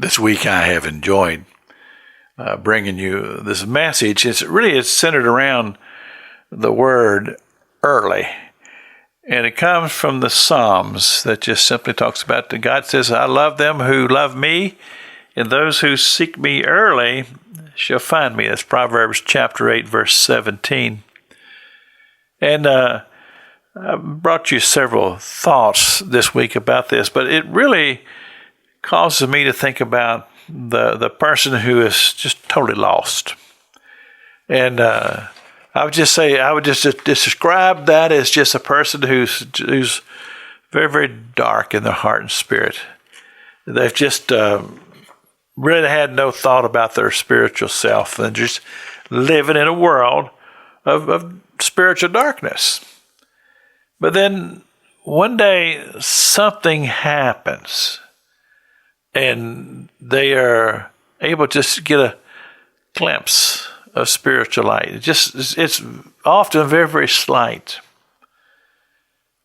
This week I have enjoyed bringing you this message. It's centered around the word early. And it comes from the Psalms that just simply talks about that God says, I love them who love me, and those who seek me early shall find me. That's Proverbs chapter 8, verse 17. And I brought you several thoughts this week about this, but it really causes me to think about the person who is just totally lost. And I would just describe that as just a person who's very, very dark in their heart and spirit. They've just really had no thought about their spiritual self and just living in a world of spiritual darkness. But then one day something happens and they are able to just get a glimpse of spiritual light. It's often very, very slight.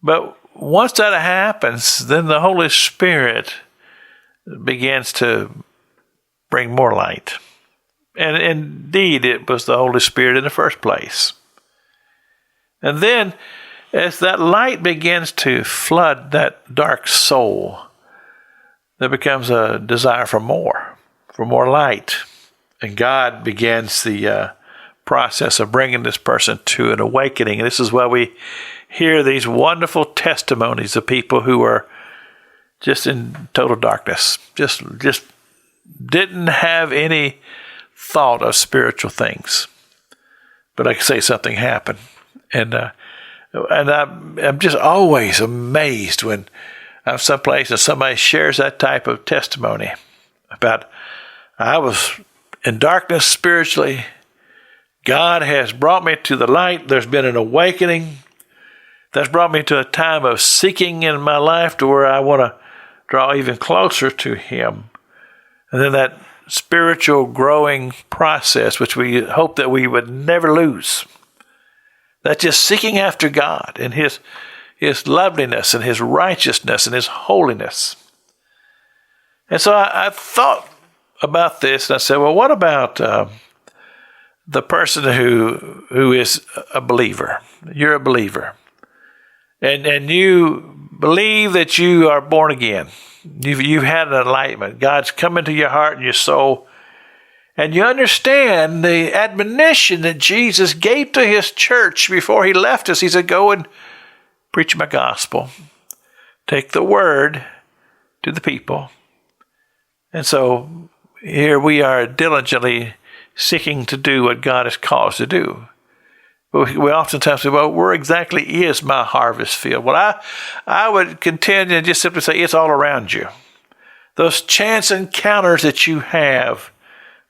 But once that happens, then the Holy Spirit begins to bring more light. And indeed, it was the Holy Spirit in the first place. And then, as that light begins to flood that dark soul, there becomes a desire for more light. And God begins the process of bringing this person to an awakening. And this is why we hear these wonderful testimonies of people who are just in total darkness, just didn't have any thought of spiritual things. But like I say, something happened. And I'm just always amazed when I'm someplace and somebody shares that type of testimony about, I was in darkness spiritually. God has brought me to the light. There's been an awakening. That's brought me to a time of seeking in my life to where I want to draw even closer to Him. And then that spiritual growing process, which we hope that we would never lose. That's just seeking after God and His loveliness and His righteousness and His holiness. And so I thought about this, and I said, well, what about the person who is a believer? You're a believer. And you believe that you are born again. You've had an enlightenment. God's come into your heart and your soul. And you understand the admonition that Jesus gave to His church before He left us. He said, go and preach my gospel. Take the word to the people. And so here we are diligently seeking to do what God has called us to do. But we oftentimes say, well, where exactly is my harvest field? Well, I would contend and just simply say it's all around you. Those chance encounters that you have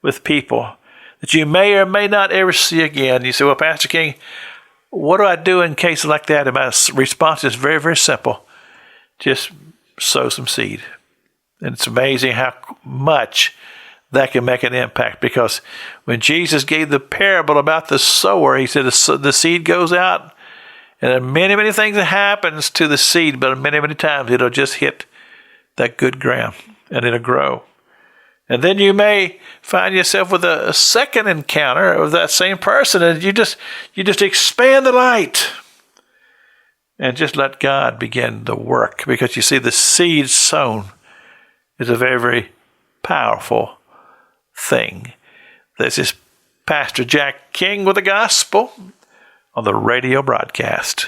with people that you may or may not ever see again. You say, well, Pastor King, what do I do in cases like that? And my response is very, very simple. Just sow some seed. And it's amazing how much that can make an impact, because when Jesus gave the parable about the sower, He said the seed goes out, and there are many, many things that happens to the seed, but many, many times it'll just hit that good ground and it'll grow. And then you may find yourself with a second encounter of that same person, and you just expand the light and just let God begin the work, because you see the seed sown is a very, very powerful thing. This is Pastor Jack King with the gospel on the radio broadcast.